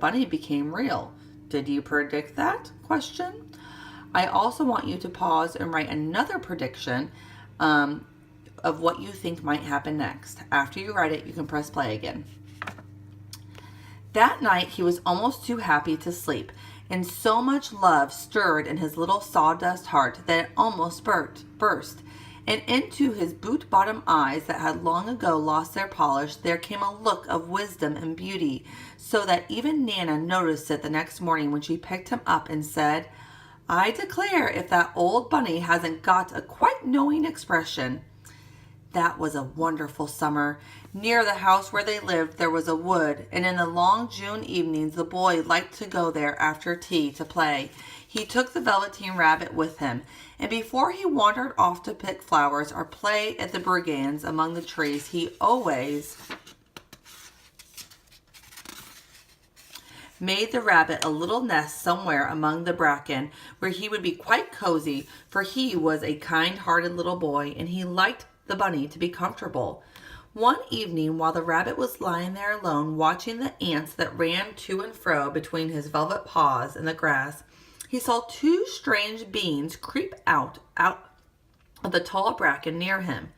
bunny became real. Did you predict that? Question. I also want you to pause and write another prediction of what you think might happen next. After you write it, you can press play again. That night, he was almost too happy to sleep, and so much love stirred in his little sawdust heart that it almost burst. And into his boot-bottom eyes that had long ago lost their polish, there came a look of wisdom and beauty, so that even Nana noticed it the next morning when she picked him up and said, I declare if that old bunny hasn't got a quite knowing expression. That was a wonderful summer. Near the house where they lived there was a wood, and in the long June evenings the boy liked to go there after tea to play. He took the Velveteen Rabbit with him, and before he wandered off to pick flowers or play at the brigands among the trees, he always made the rabbit a little nest somewhere among the bracken where he would be quite cozy, for he was a kind-hearted little boy, and he liked the bunny to be comfortable. One evening, while the rabbit was lying there alone, watching the ants that ran to and fro between his velvet paws in the grass, he saw two strange beings creep out of the tall bracken near him.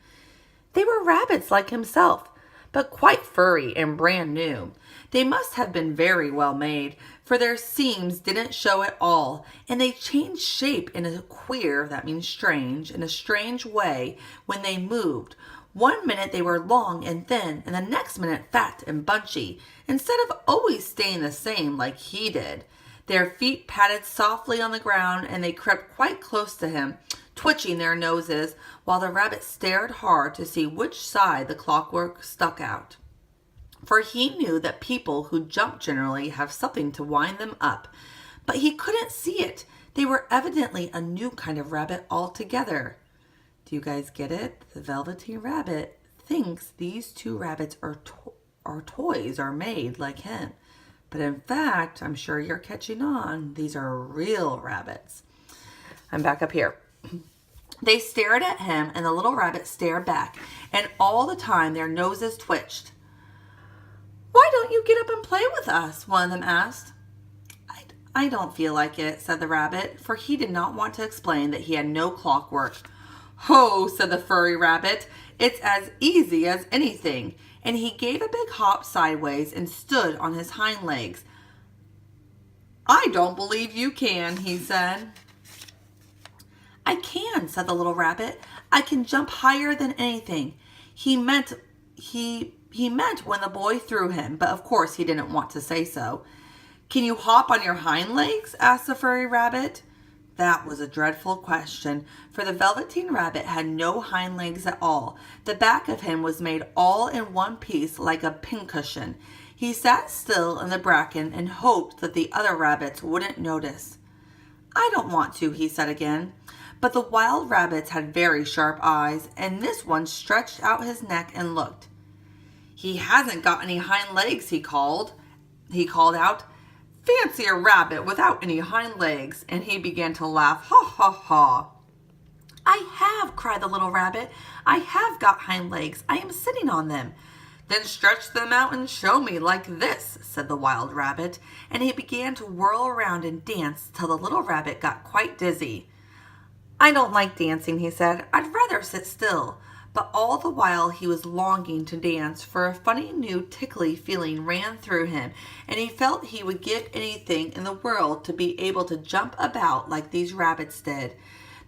They were rabbits like himself, but quite furry and brand new. They must have been very well made, for their seams didn't show at all, and they changed shape in a queer, that means strange, in a strange way when they moved. One minute they were long and thin, and the next minute fat and bunchy, instead of always staying the same like he did. Their feet patted softly on the ground, and they crept quite close to him, twitching their noses, while the rabbit stared hard to see which side the clockwork stuck out. For he knew that people who jump generally have something to wind them up, but he couldn't see it. They were evidently a new kind of rabbit altogether. Do you guys get it? The Velveteen Rabbit thinks these two rabbits are toys or made like him. But in fact, I'm sure you're catching on, these are real rabbits. I'm back up here. They stared at him, and the little rabbit stared back, and all the time their noses twitched. Why don't you get up and play with us? One of them asked. I don't feel like it, said the rabbit, for he did not want to explain that he had no clockwork. Ho, said the furry rabbit, it's as easy as anything. And he gave a big hop sideways and stood on his hind legs. I don't believe you can, he said. I can, said the little rabbit. I can jump higher than anything. He meant when the boy threw him, but of course he didn't want to say so. Can you hop on your hind legs? Asked the furry rabbit. That was a dreadful question, for the Velveteen Rabbit had no hind legs at all. The back of him was made all in one piece like a pincushion. He sat still in the bracken and hoped that the other rabbits wouldn't notice. I don't want to, he said again. But the wild rabbits had very sharp eyes, and this one stretched out his neck and looked. He hasn't got any hind legs, he called out. Fancy a rabbit without any hind legs, and he began to laugh. Ha, ha, ha. I have, cried the little rabbit. I have got hind legs. I am sitting on them. Then stretch them out and show me like this, said the wild rabbit, and he began to whirl around and dance till the little rabbit got quite dizzy. I don't like dancing, he said. I'd rather sit still. But all the while he was longing to dance, for a funny new tickly feeling ran through him, and he felt he would give anything in the world to be able to jump about like these rabbits did.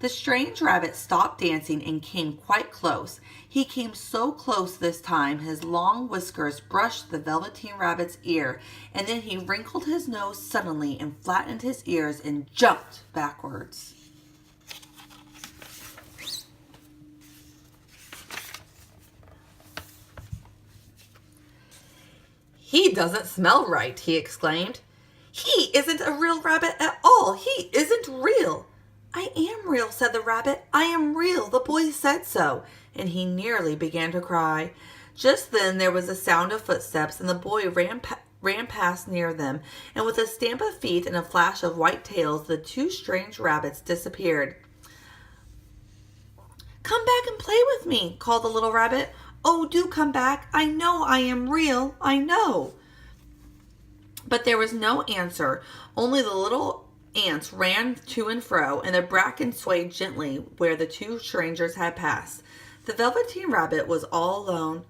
The strange rabbit stopped dancing and came quite close. He came so close this time his long whiskers brushed the Velveteen Rabbit's ear, and then he wrinkled his nose suddenly and flattened his ears and jumped backwards. He doesn't smell right, he exclaimed. He isn't a real rabbit at all. He isn't real. I am real, said the rabbit. I am real. The boy said so. And he nearly began to cry. Just then there was a sound of footsteps, and the boy ran past near them, and with a stamp of feet and a flash of white tails, the two strange rabbits disappeared. Come back and play with me, called the little rabbit. Oh, do come back. I know I am real. I know. But there was no answer, only the little ants ran to and fro, and the bracken swayed gently where the two strangers had passed. The Velveteen Rabbit was all alone.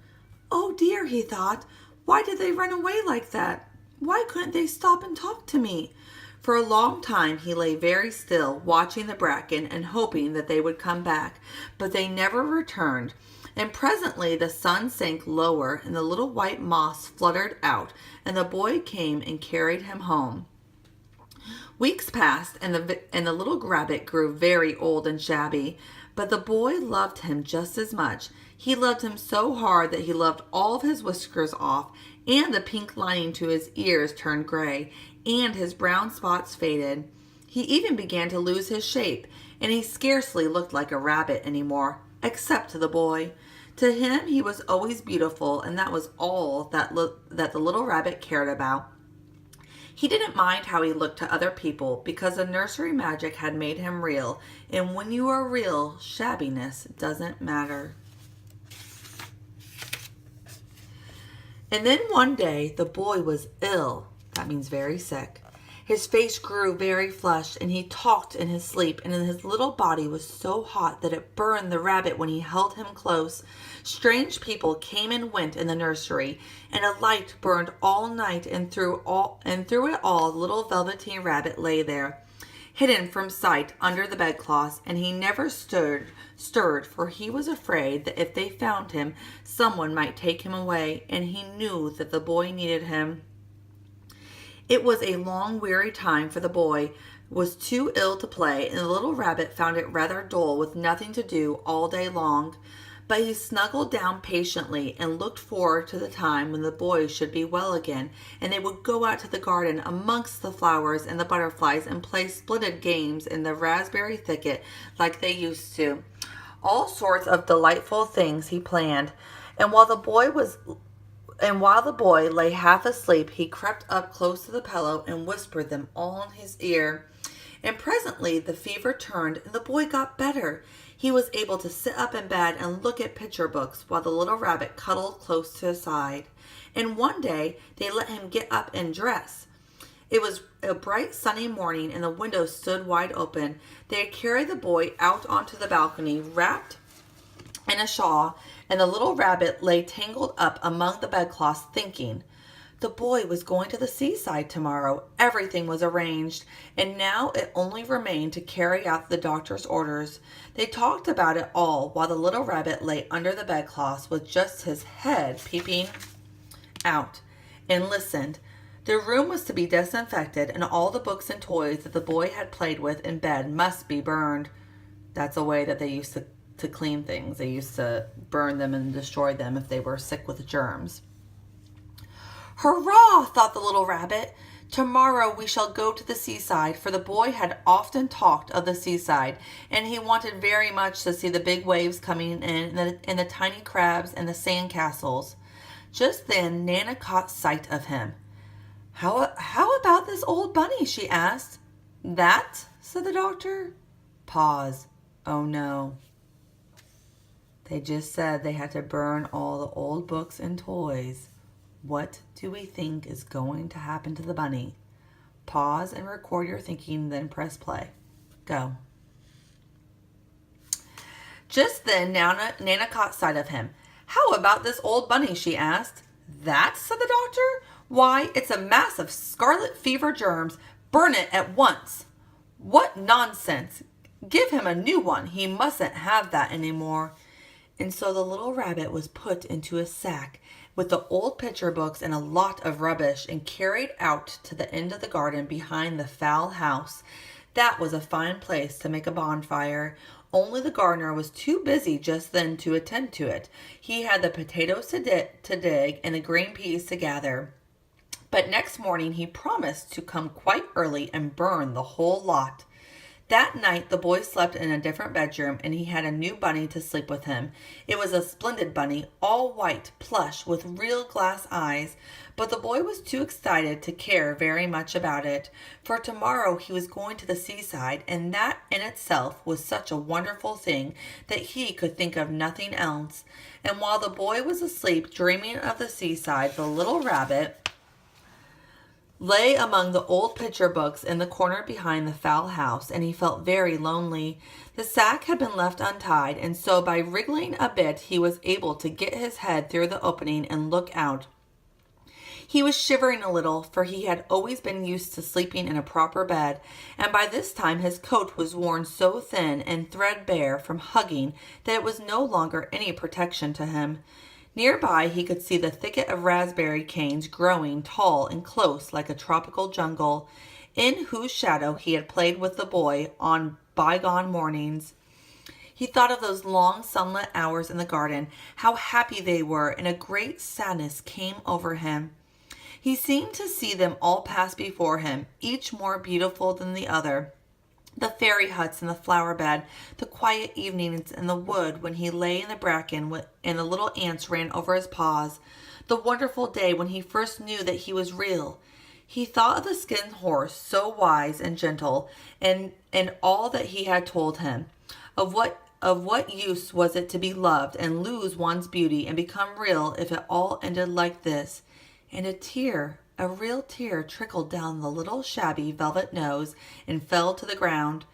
"Oh dear," he thought, "why did they run away like that? Why couldn't they stop and talk to me?" For a long time he lay very still, watching the bracken and hoping that they would come back, but they never returned. And presently the sun sank lower and the little white moths fluttered out, and the boy came and carried him home. Weeks passed, and the little rabbit grew very old and shabby, but the boy loved him just as much. He loved him so hard that he loved all of his whiskers off, and the pink lining to his ears turned gray, and his brown spots faded. He even began to lose his shape, and he scarcely looked like a rabbit anymore, except to the boy. To him he was always beautiful, and that was all that the little rabbit cared about. He didn't mind how he looked to other people, because the nursery magic had made him real, and when you are real, shabbiness doesn't matter. And then one day the boy was ill. That means very sick. His face grew very flushed, and he talked in his sleep, and his little body was so hot that it burned the rabbit when he held him close. Strange people came and went in the nursery, and a light burned all night, and through it all the little Velveteen Rabbit lay there, hidden from sight under the bedclothes, and he never stirred, for he was afraid that if they found him, someone might take him away, and he knew that the boy needed him. It was a long, weary time, for the boy was too ill to play, and the little rabbit found it rather dull with nothing to do all day long. But he snuggled down patiently and looked forward to the time when the boy should be well again, and they would go out to the garden amongst the flowers and the butterflies and play splendid games in the raspberry thicket like they used to. All sorts of delightful things he planned, and while the boy lay half asleep, he crept up close to the pillow and whispered them all in his ear. And presently the fever turned, and the boy got better. He was able to sit up in bed and look at picture books while the little rabbit cuddled close to his side. And one day they let him get up and dress. It was a bright sunny morning, and the window stood wide open. They had carried the boy out onto the balcony, wrapped in a shawl, and the little rabbit lay tangled up among the bedclothes thinking. The boy was going to the seaside tomorrow. Everything was arranged, and now it only remained to carry out the doctor's orders. They talked about it all while the little rabbit lay under the bedclothes with just his head peeping out, and listened. The room was to be disinfected, and all the books and toys that the boy had played with in bed must be burned. That's a way that they used to clean things. They used to burn them and destroy them if they were sick with germs. "Hurrah!" thought the little rabbit. "Tomorrow we shall go to the seaside," for the boy had often talked of the seaside, and he wanted very much to see the big waves coming in and the tiny crabs and the sand castles. Just then Nana caught sight of him. How about this old bunny?" she asked. "That?" said the doctor. Pause. Oh no. They just said they had to burn all the old books and toys. What do we think is going to happen to the bunny? Pause and record your thinking, then press play. Go. Just then Nana caught sight of him. "How about this old bunny?" she asked. "That?" said the doctor. "Why, it's a mass of scarlet fever germs. Burn it at once." "What nonsense! Give him a new one. He mustn't have that anymore." And so the little rabbit was put into a sack with the old picture books and a lot of rubbish, and carried out to the end of the garden behind the fowl house. That was a fine place to make a bonfire. Only the gardener was too busy just then to attend to it. He had the potatoes to dig and the green peas to gather. But next morning he promised to come quite early and burn the whole lot. That night the boy slept in a different bedroom, and he had a new bunny to sleep with him. It was a splendid bunny, all white, plush, with real glass eyes. But the boy was too excited to care very much about it, for tomorrow he was going to the seaside, and that in itself was such a wonderful thing that he could think of nothing else. And while the boy was asleep dreaming of the seaside, the little rabbit lay among the old picture books in the corner behind the fowl house, and he felt very lonely. The sack had been left untied, and so by wriggling a bit he was able to get his head through the opening and look out. He was shivering a little, for he had always been used to sleeping in a proper bed, and by this time his coat was worn so thin and threadbare from hugging that it was no longer any protection to him. Nearby he could see the thicket of raspberry canes growing tall and close like a tropical jungle, in whose shadow he had played with the boy on bygone mornings. He thought of those long sunlit hours in the garden, how happy they were, and a great sadness came over him. He seemed to see them all pass before him, each more beautiful than the other. The fairy huts in the flower bed, the quiet evenings in the wood when he lay in the bracken and the little ants ran over his paws, the wonderful day when he first knew that he was real. He thought of the skin horse, so wise and gentle, and all that he had told him. Of what use was it to be loved and lose one's beauty and become real if it all ended like this? And a real tear trickled down the little shabby velvet nose and fell to the ground.